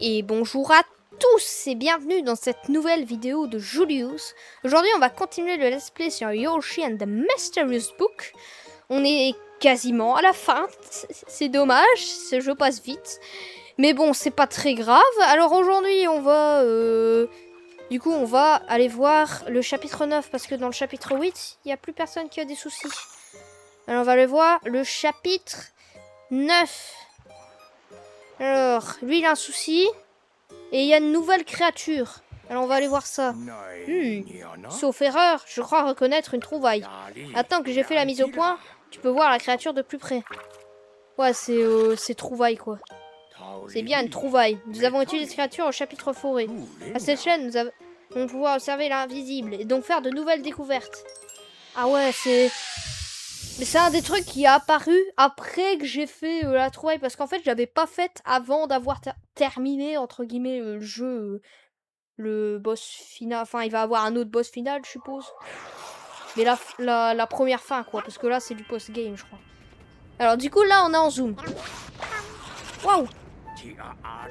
Et bonjour à tous et bienvenue dans cette nouvelle vidéo de Julius. Aujourd'hui on va continuer le let's play sur Yoshi and the Mysterious Book. On est quasiment à la fin, c'est dommage, ce jeu passe vite. Mais bon, c'est pas très grave. Alors aujourd'hui on va... Du coup on va aller voir le chapitre 9 parce que dans le chapitre 8, il n'y a plus personne qui a des soucis. Alors on va aller voir le chapitre 9. Alors, lui il a un souci. Et il y a une nouvelle créature. Alors on va aller voir ça. Sauf erreur, je crois reconnaître une trouvaille. Attends que j'ai fait la mise au point, tu peux voir la créature de plus près. Ouais, c'est trouvaille quoi. C'est bien une trouvaille. Nous avons étudié cette créature au chapitre forêt. À cette chaîne, nous allons pouvoir observer l'invisible et donc faire de nouvelles découvertes. Ah ouais, c'est... Mais c'est un des trucs qui a apparu après que j'ai fait la trouvaille. Parce qu'en fait, je l'avais pas faite avant d'avoir terminé, entre guillemets, le jeu. Le boss final. Enfin, il va avoir un autre boss final, je suppose. Mais la première fin, quoi. Parce que là, c'est du post-game, je crois. Alors, du coup, là, on est en zoom. Waouh!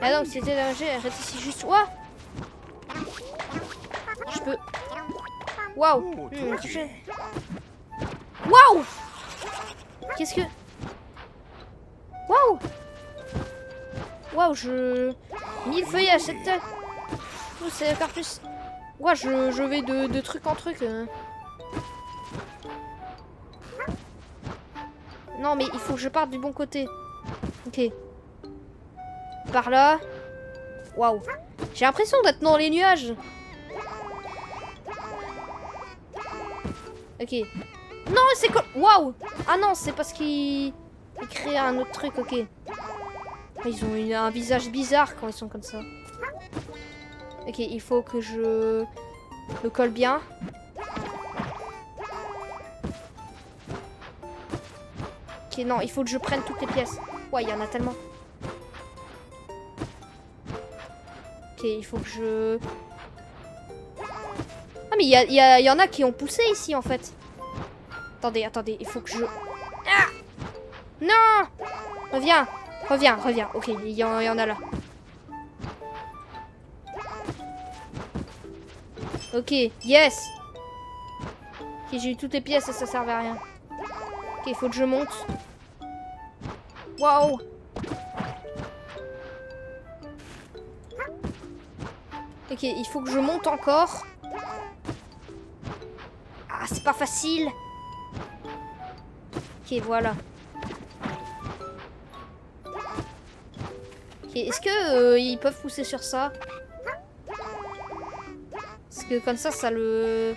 Ah donc, c'était danger, arrête ici juste. Waouh! Je peux... Waouh! Waouh! Qu'est-ce que... Waouh! Waouh, je... 1000 feuillages, cette tête. Oh, c'est encore plus... Ouais, je vais de truc en truc. Non, mais il faut que je parte du bon côté. Ok. Par là. Waouh. J'ai l'impression d'être dans les nuages. Ok. Non, c'est quoi? Waouh! Ah non, c'est parce qu'ils créent un autre truc, ok. Ils ont un visage bizarre quand ils sont comme ça. Ok, il faut que je le colle bien. Ok, non, il faut que je prenne toutes les pièces. Ouais, il y en a tellement. Ok, il faut que je... Ah, mais il y en a qui ont poussé ici, en fait. Attendez, il faut que je... Ah! Non! Reviens. Ok, il y en a là. Ok, yes! Ok, j'ai eu toutes les pièces et ça servait à rien. Ok, il faut que je monte. Waouh! Ok, il faut que je monte encore. Ah, c'est pas facile! Ok, voilà. Ok, est-ce que ils peuvent pousser sur ça? Parce que comme ça le...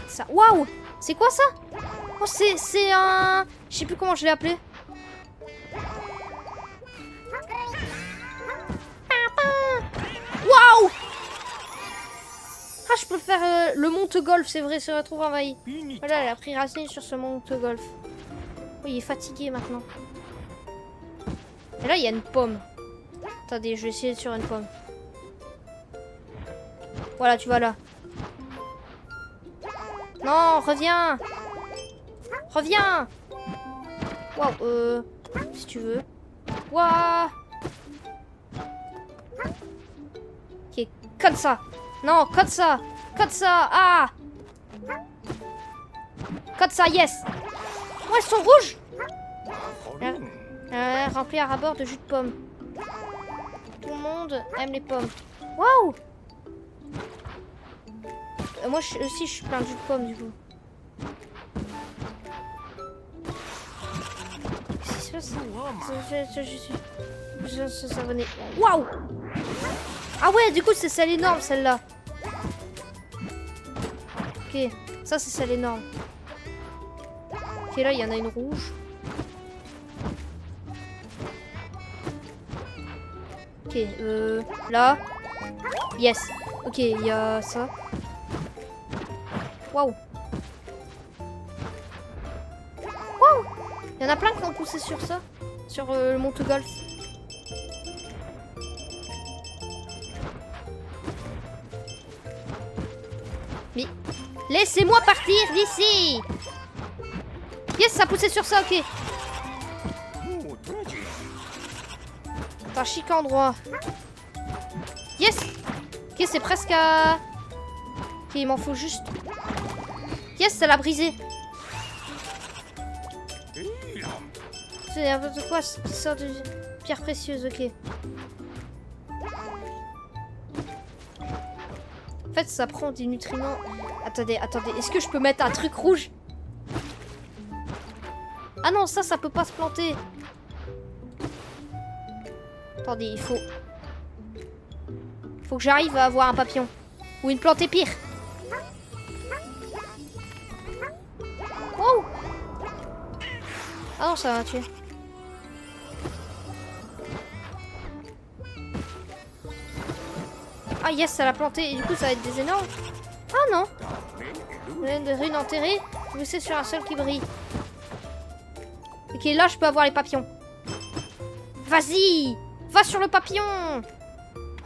Ça... Waouh! C'est quoi ça? Oh, c'est un... Je sais plus comment je l'ai appelé. Waouh! Ah, je peux faire le monte-golf, c'est vrai, se retrouve envahi. Voilà, elle a pris racine sur ce monte-golf. Oui, il est fatigué maintenant. Et là, il y a une pomme. Attendez, je vais essayer sur une pomme. Voilà, tu vas là. Non, reviens! Reviens! Waouh, si tu veux. Waouh! Ok, comme ça. Non, comme ça. Comme ça. Ah! Comme ça, yes! Ouais, ils sont rouges! Remplir à bord de jus de pomme. Tout le monde aime les pommes. Waouh! Moi aussi, je suis plein de jus de pomme, du coup. Qu'est-ce qui se passe? Ça venait. Waouh! Ah ouais, du coup, c'est celle énorme, celle-là. Ok, ça, c'est celle énorme. Ok, là, il y en a une rouge. Ok, là. Yes. Ok, il y a ça. Waouh. Waouh. Il y en a plein qui ont poussé sur ça. Sur le monte-golf. Mais laissez-moi partir d'ici. Yes, ça a poussé sur ça, ok. C'est un chic endroit. Yes! Ok, c'est presque à... Ok, il m'en faut juste... Yes, ça l'a brisé. C'est n'importe quoi qui sort de pierre précieuse, ok. En fait, ça prend des nutriments. Attendez, attendez. Est-ce que je peux mettre un truc rouge? Ah non, ça peut pas se planter. Attendez, il faut... Faut que j'arrive à avoir un papillon. Ou une plante épire. Wow! Ah non, ça va tuer. Ah yes, ça l'a planté. Et du coup, ça va être des énormes. Ah non! Des runes enterrées. Vous c'est sur un sol qui brille. Ok, là, je peux avoir les papillons. Vas-y! Va sur le papillon!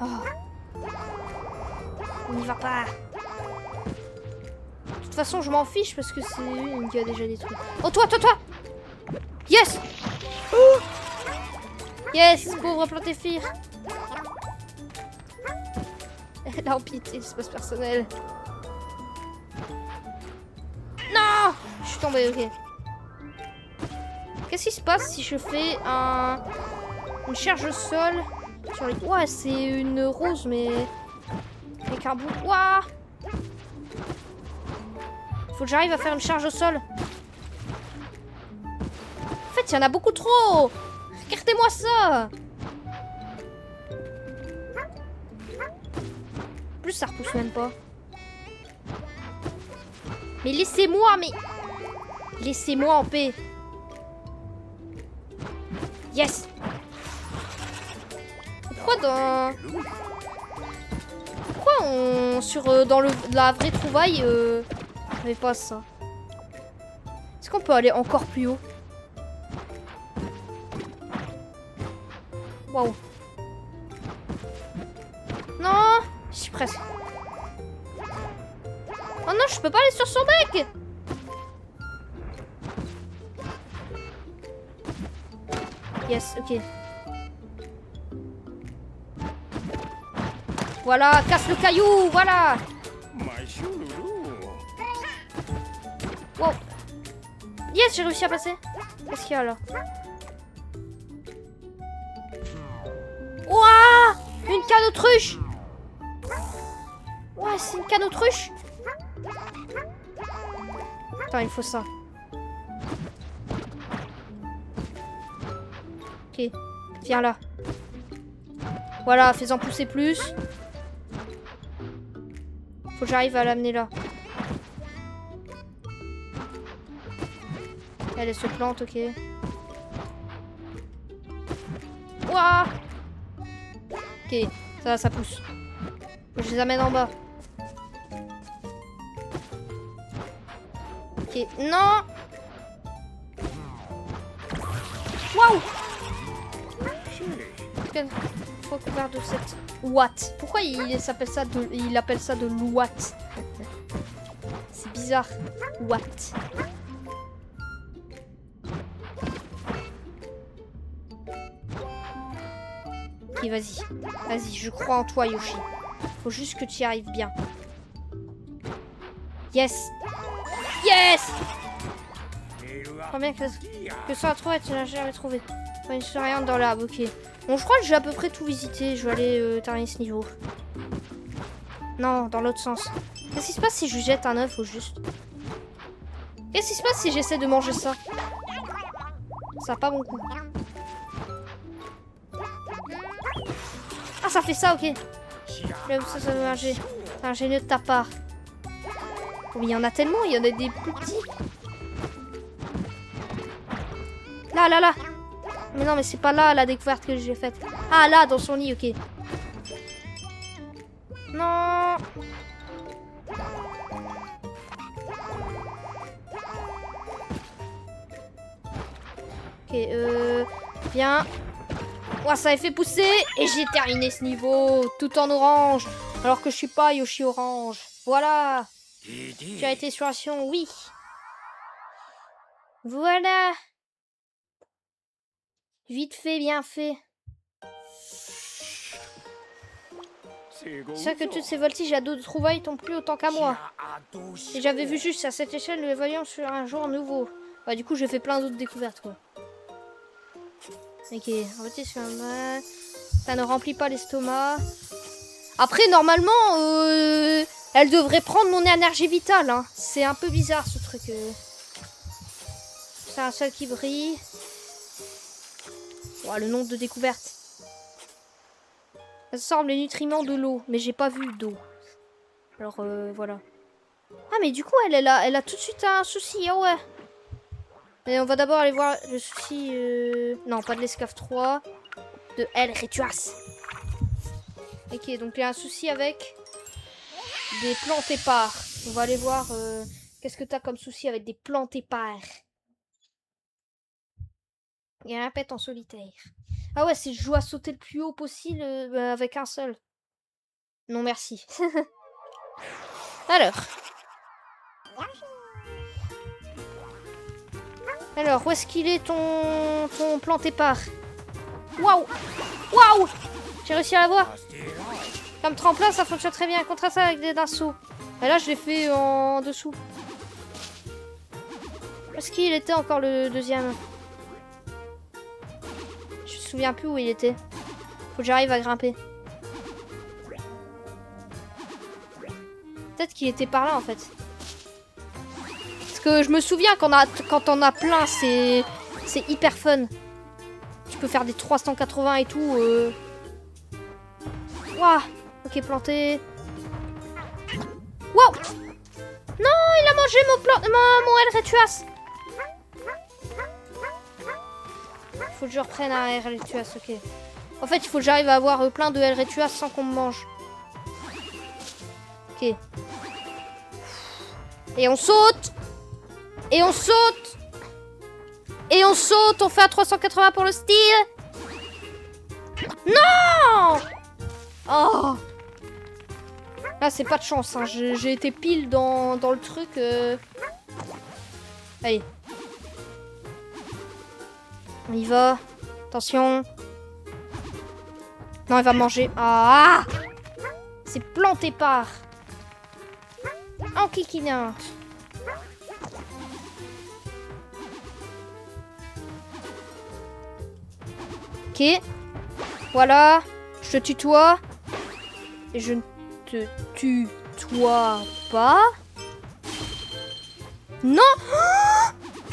Oh. On n'y va pas. De toute façon, je m'en fiche parce que c'est une qui a déjà détruit. Oh, toi! Yes! Oh, yes! Pauvre plantéphire. Elle a empiété l'espace personnel. Non! Je suis tombée, ok. Qu'est-ce qui se passe si je fais une charge au sol sur les... Ouais, c'est une rose, mais... Avec un bout... Ouah! Faut que j'arrive à faire une charge au sol. En fait, il y en a beaucoup trop! Regardez-moi ça! En plus, ça repousse même pas. Mais laissez-moi, mais... Laissez-moi en paix. Yes! Pourquoi dans... Pourquoi on... dans la vraie trouvaille, on n'avait pas ça? Est-ce qu'on peut aller encore plus haut? Waouh! Non! Je suis presque. Oh non, je peux pas aller sur son bec! Yes, ok. Voilà, casse le caillou, voilà! Wow! Yes, j'ai réussi à passer. Qu'est-ce qu'il y a là? Ouah! Une canne autruche! Ouais, c'est une canne autruche! Attends, il faut ça. Ok, viens là. Voilà, fais-en pousser plus. Faut que j'arrive à l'amener là. Elle se plante, ok. Ouah! Ok, ça pousse. Je les amène en bas. Ok, non! Waouh! Faut couvert de cette ouate. Pourquoi il appelle ça de l'ouate? C'est bizarre. Ouate. Ok, vas-y. Vas-y, je crois en toi, Yoshi. Faut juste que tu y arrives bien. Yes! Yes! Crois bien que ça a trouvé, tu n'as jamais trouvé. Il n'y a rien dans l'arbre, ok. Bon, je crois que j'ai à peu près tout visité. Je vais aller terminer ce niveau. Non, dans l'autre sens. Qu'est-ce qui se passe si je jette un œuf au juste? Qu'est-ce qui se passe si j'essaie de manger ça? Ça n'a pas bon coup. Ah, ça fait ça, ok. Ça veut manger. C'est ingénieux de ta part. Oh, mais il y en a tellement, il y en a des plus petits. Là. Mais non, mais c'est pas là la découverte que j'ai faite. Ah, là, dans son lit, ok. Non. Ok, viens. Ouais, ça a fait pousser et j'ai terminé ce niveau tout en orange. Alors que je suis pas Yoshi Orange. Voilà. Tu as été sur Action, oui. Voilà. Vite fait, bien fait. C'est vrai que toutes ces voltiges à dos de trouvailles tombent plus autant qu'à moi. Et j'avais vu juste à cette échelle, nous les voyons sur un jour nouveau. Bah, du coup, j'ai fait plein d'autres découvertes, quoi. Ok, voltige sur un... Ça ne remplit pas l'estomac. Après, normalement, elle devrait prendre mon énergie vitale. Hein. C'est un peu bizarre, ce truc. C'est un seul qui brille. Oh, le nombre de découvertes. Ça sort les nutriments de l'eau, mais j'ai pas vu d'eau. Alors voilà. Ah mais du coup elle a tout de suite un souci, ah ouais. Mais on va d'abord aller voir le souci... Non, pas de l'esclave 3. De El Rituas. Ok, donc il y a un souci avec des plantes épars. On va aller voir qu'est-ce que t'as comme souci avec des plantes épars. Il y a un pet en solitaire. Ah ouais, si je joue à sauter le plus haut possible avec un seul. Non, merci. Alors, où est-ce qu'il est ton plante épars? Waouh! Waouh! J'ai réussi à l'avoir. Comme tremplin, ça fonctionne très bien. Contre ça avec des dinceaux. Et là, je l'ai fait en dessous. Où est-ce qu'il était encore le deuxième? Je me souviens plus où il était. Faut que j'arrive à grimper. Peut-être qu'il était par là en fait. Parce que je me souviens quand on a plein, c'est hyper fun. Tu peux faire des 380 et tout. Waouh. Ok, planté. Waouh. Non, il a mangé mon El Rituas. Faut que je reprenne un El Rituas, ok. En fait, il faut que j'arrive à avoir plein de El Rituas sans qu'on me mange. Ok. Et on saute. Et on saute. Et on saute. On fait un 380 pour le style. Non. Oh. Là, c'est pas de chance. Hein. J'ai été pile dans le truc. Allez. On y va. Attention. Non, il va manger. Ah. C'est planté par. En kikinante. Ok. Voilà. Je te tutoie. Et je ne te tutoie pas. Non.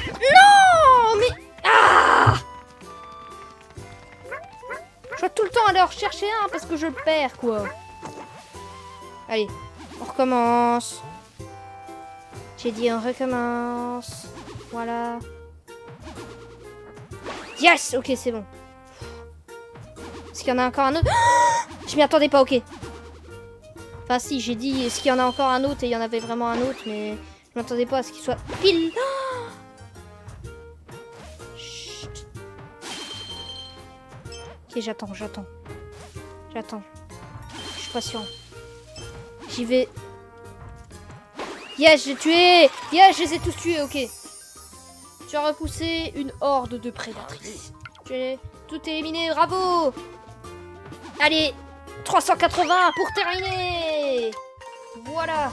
Non. Mais... Ah. Je dois tout le temps aller en rechercher un parce que je le perds, quoi. Allez. On recommence. J'ai dit on recommence. Voilà. Yes. Ok, c'est bon. Est-ce qu'il y en a encore un autre? Je m'y attendais pas, ok. Enfin si, j'ai dit est-ce qu'il y en a encore un autre et il y en avait vraiment un autre, mais je m'attendais pas à ce qu'il soit pile. Chut. Ok, j'attends. J'attends. Je suis patient. J'y vais. Yes, j'ai tué. Yes, je les ai tous tués, ok. Tu as repoussé une horde de prédatrices. J'ai tout éliminé, bravo. Allez, 380 pour terminer. Voilà.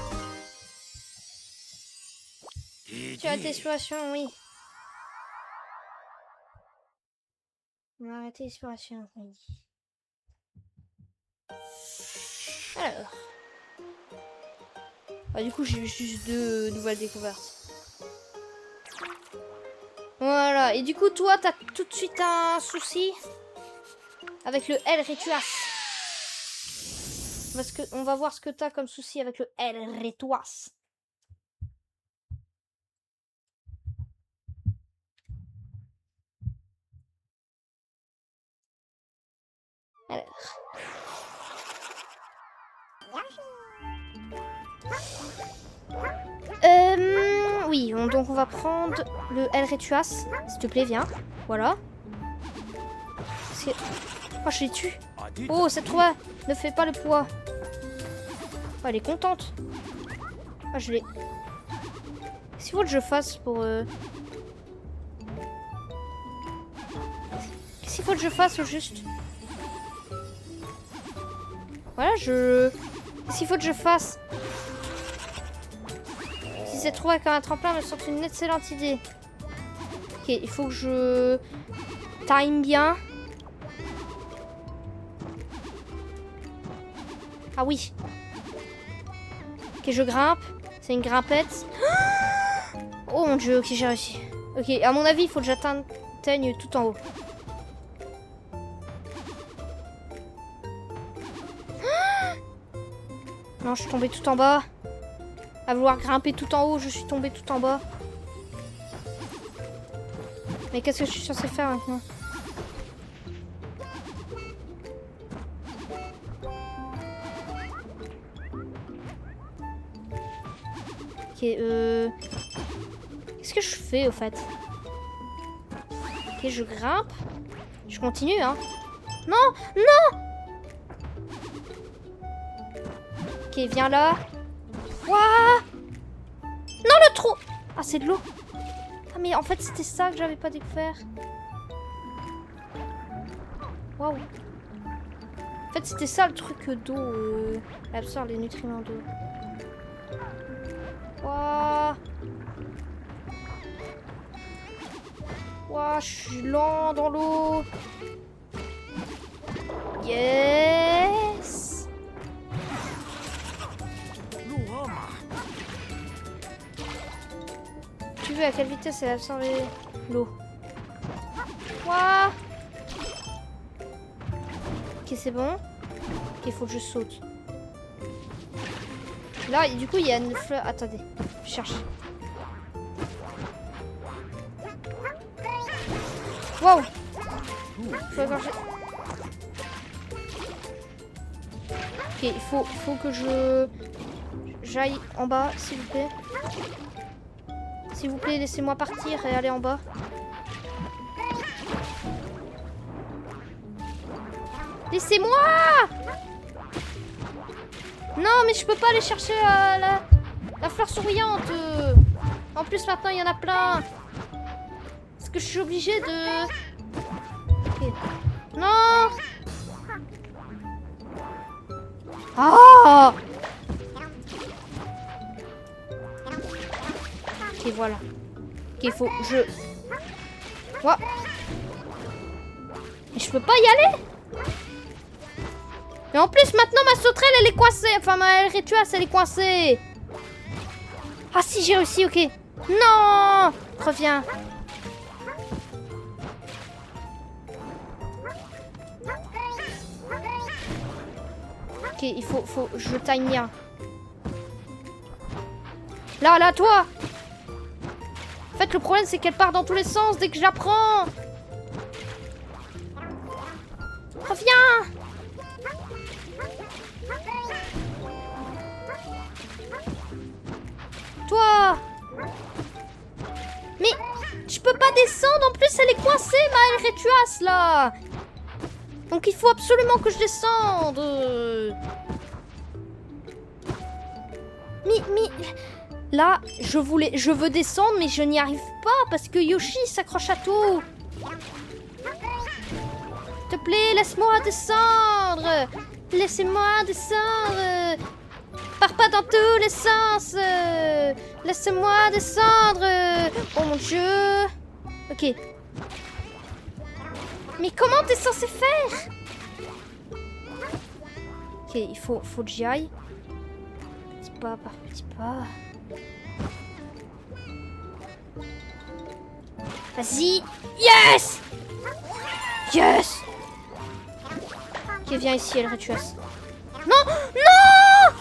Tu as arrêté l'exploration, oui. On a arrêté l'exploration, oui. Alors. Ah, du coup, j'ai juste 2 nouvelles découvertes. Voilà. Et du coup, toi, t'as tout de suite un souci avec le El Rituas. Parce que on va voir ce que t'as comme souci avec le El Rituas. Alors. Oui, donc on va prendre le El Rituas. S'il te plaît, viens. Voilà. Oh, je l'ai tué. Oh, cette fois, ne fais pas le poids. Oh, elle est contente. Ah, je l'ai... Qu'est-ce qu'il faut que je fasse pour... Qu'est-ce qu'il faut que je fasse au juste? Voilà, je... Qu'est-ce qu'il faut que je fasse? Si cette roue avec un tremplin me semble une excellente idée. Ok, il faut que je... time bien. Ah oui. Ok, je grimpe. C'est une grimpette. Oh mon dieu, ok, j'ai réussi. Ok, à mon avis, il faut que j'atteigne tout en haut. Non, je suis tombée tout en bas. À vouloir grimper tout en haut, je suis tombée tout en bas. Mais qu'est-ce que je suis censée faire maintenant? Ok, qu'est-ce que je fais au fait? Ok, je grimpe. Je continue, hein. Non, non. Ok, viens là. Ouah. Non, le trou. Ah, c'est de l'eau. Ah, mais en fait, c'était ça que j'avais pas découvert. Waouh. En fait, c'était ça le truc d'eau. Elle absorbe les nutriments d'eau. Waouh. Waouh, je suis lent dans l'eau. Yes. Tu veux à quelle vitesse elle absorbe l'eau? Waouh. Ok, c'est bon. Ok, il faut que je saute. Là, du coup, il y a une fleur. Attendez, je cherche. Wow. Faut égorger. Ok, il faut que j'aille en bas, s'il vous plaît. S'il vous plaît, laissez-moi partir et aller en bas. Laissez-moi! Non, mais je peux pas aller chercher la fleur souriante. En plus, maintenant, il y en a plein. Est-ce que je suis obligée de... Okay. Non! Ah! Ok, voilà. Ok, faut... Je... Quoi? Mais je peux pas y aller? Mais en plus, maintenant, ma sauterelle, elle est coincée. Enfin, ma rétuasse, elle est coincée. Ah si, j'ai réussi, ok. Non! Reviens. Ok, il faut... Je time bien. Là, toi! En fait, le problème, c'est qu'elle part dans tous les sens dès que je la prends. Reviens! Toi! Mais je peux pas descendre, en plus elle est coincée, ma rétuasse là! Donc il faut absolument que je descende! Mais... Là, je veux descendre, mais je n'y arrive pas parce que Yoshi s'accroche à tout! S'il te plaît, laisse-moi descendre! Laissez-moi descendre! Pars pas dans tous les sens! Laisse-moi descendre! Oh mon dieu! Ok. Mais comment t'es censé faire? Ok, il faut que j'y aille. Petit pas par petit pas. Vas-y! Yes! Yes! Ok, viens ici, elle rétuasse. Non! Non!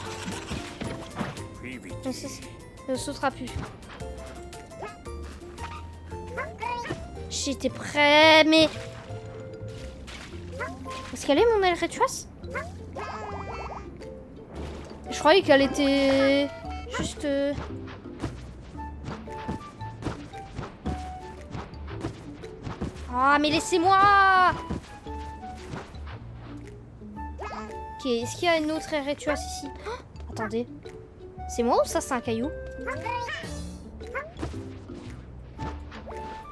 Ne sautera plus. J'étais prêt, mais... Est-ce qu'elle est, mon aile rétuasse? Je croyais qu'elle était... juste... Ah, mais laissez-moi! Ok, est-ce qu'il y a une autre rétuasse ici? Oh, attendez. C'est moi ou ça, c'est un caillou?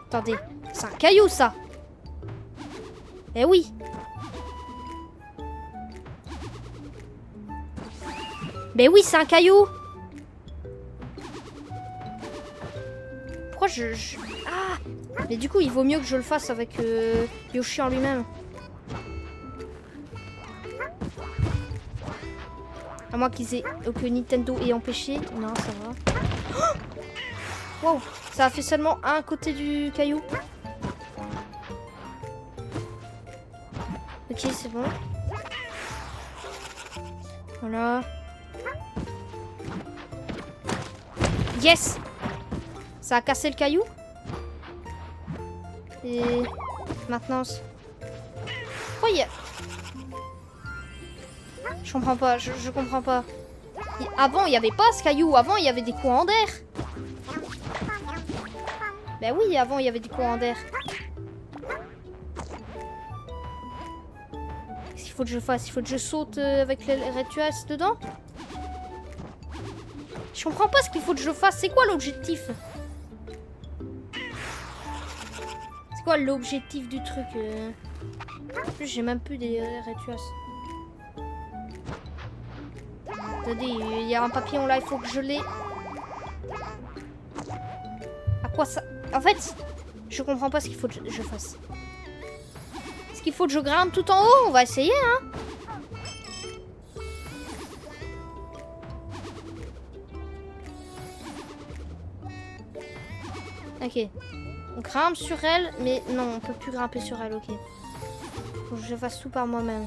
Attendez, c'est un caillou, ça! Eh oui! Ben oui, c'est un caillou. Pourquoi Ah! Mais du coup, il vaut mieux que je le fasse avec Yoshi en lui-même. À moins qu'ils aient... que Nintendo ait empêché. Non, ça va. Oh, wow! Ça a fait seulement un côté du caillou. Ok, c'est bon. Voilà. Yes! Ça a cassé le caillou. Et maintenant... Oh, yeah. Je comprends pas, je comprends pas. Avant, il n'y avait pas ce caillou. Avant, il y avait des courants d'air. Ben oui, avant, il y avait des courants d'air. Qu'est-ce qu'il faut que je fasse? Il faut que je saute avec les rituals dedans? Je comprends pas ce qu'il faut que je fasse. C'est quoi l'objectif? C'est quoi l'objectif du truc? En plus, j'ai même plus des rituals. Attendez, il y a un papillon là, il faut que je l'ai. À quoi ça? En fait, je comprends pas ce qu'il faut que je fasse. Est-ce qu'il faut que je grimpe tout en haut? On va essayer, hein. Ok. On grimpe sur elle, mais non, on peut plus grimper sur elle, ok. Faut que je fasse tout par moi-même.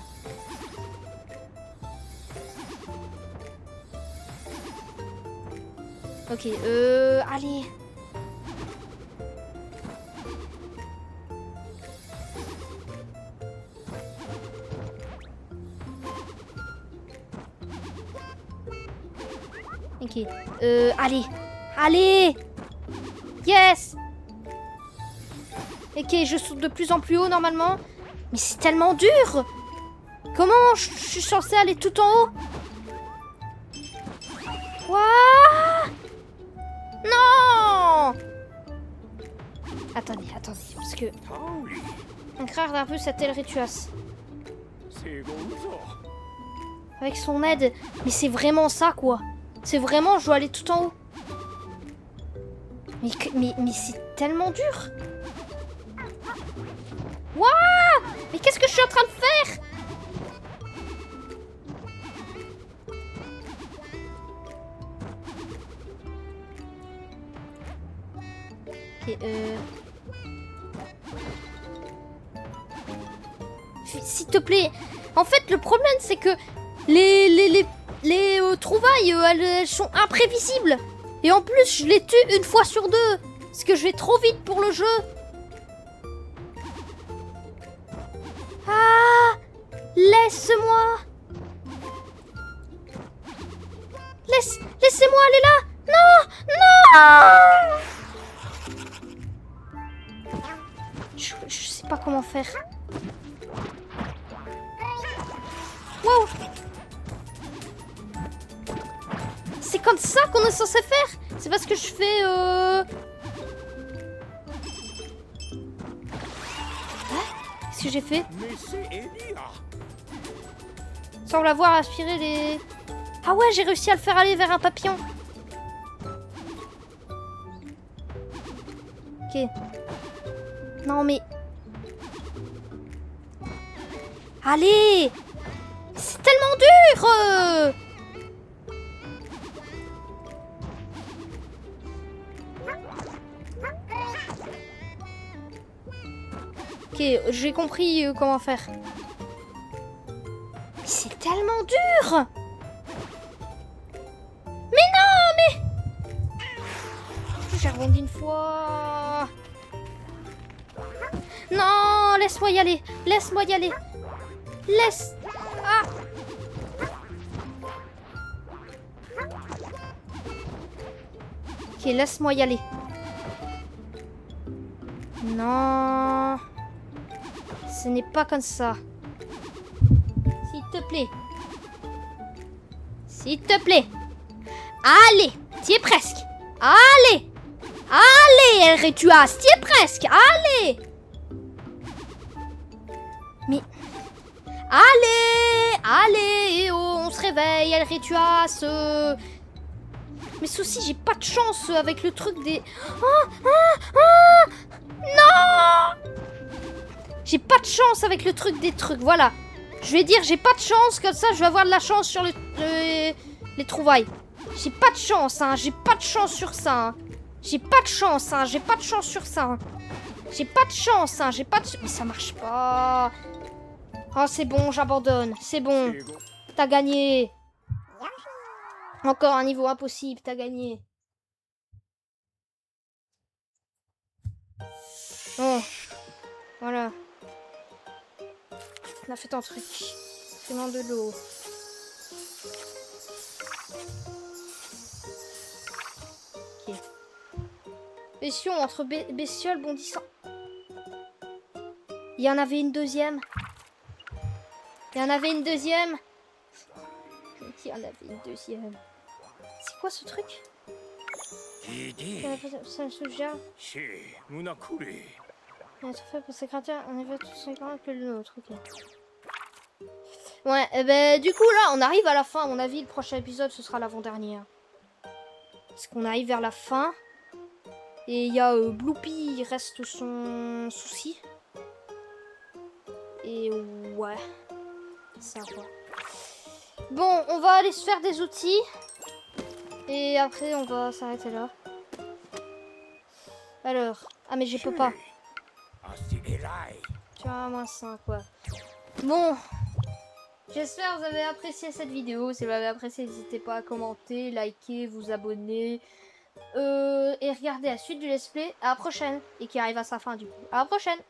Ok, allez. Ok, allez. Allez. Yes. Ok, je saute de plus en plus haut normalement. Mais c'est tellement dur. Comment je suis censée aller tout en haut? What? Non. Attendez, parce que... On craint un peu cette Rituas. Avec son aide. Mais c'est vraiment ça, quoi. C'est vraiment, je dois aller tout en haut. Mais c'est tellement dur. Waouh! Mais qu'est-ce que je suis en train de faire? Ok, s'il te plaît. En fait, le problème, c'est que les trouvailles, elles sont imprévisibles. Et en plus, je les tue une fois sur deux. Parce que je vais trop vite pour le jeu. Ah! Laisse-moi. Laissez-moi aller là. Non! Je sais pas comment faire. Wow! C'est comme ça qu'on est censé faire? C'est parce que je fais Qu'est-ce que j'ai fait? Semble avoir aspiré les... Ah ouais, j'ai réussi à le faire aller vers un papillon. Ok. Non mais... Allez! C'est tellement dur! Ok, j'ai compris comment faire. Mais c'est tellement dur! Mais non, mais... J'ai rebondi une fois. Non, laisse-moi y aller. Laisse-moi y aller. Laisse... Ah! Ok, laisse-moi y aller. Non... Ce n'est pas comme ça. S'il te plaît. S'il te plaît. Allez, t'y es presque. Allez. Allez, El Rituas, t'y es presque. Allez. Mais... Allez. Allez, eh oh, on se réveille, El Rituas. Mais ceci, j'ai pas de chance avec le truc des... Non! J'ai pas de chance avec le truc des trucs, voilà. Je vais dire, j'ai pas de chance, comme ça je vais avoir de la chance sur les trouvailles. J'ai pas de chance, hein, j'ai pas de chance sur ça. Hein. J'ai pas de chance, hein, j'ai pas de chance sur ça. Hein. J'ai pas de chance, hein, j'ai pas de... Mais ça marche pas. Oh, c'est bon, j'abandonne, c'est bon. T'as gagné. Encore un niveau impossible, t'as gagné. Bon, voilà. On a fait ton truc. Fais-moi de l'eau. Ok. Mission entre bestioles bondissant. Il y en avait une deuxième. Il y en avait une deuxième. Il y en avait une deuxième. C'est quoi ce truc? Ça me suggère. On a tout fait pour ces créatures. On avait tous ces grands que le nôtre. Ok. Ouais, et ben du coup là, on arrive à la fin. À mon avis, le prochain épisode, ce sera l'avant-dernier. Parce qu'on arrive vers la fin. Et il y a Bloopy, il reste son souci. Et ouais. Ça quoi. Bon, on va aller se faire des outils. Et après, on va s'arrêter là. Alors. Ah, mais je peux pas. Tu vois, moins 5, quoi. Bon. J'espère que vous avez apprécié cette vidéo. Si vous l'avez apprécié, n'hésitez pas à commenter, liker, vous abonner. Et regarder la suite du let's play. À la prochaine. Et qui arrive à sa fin, du coup. À la prochaine.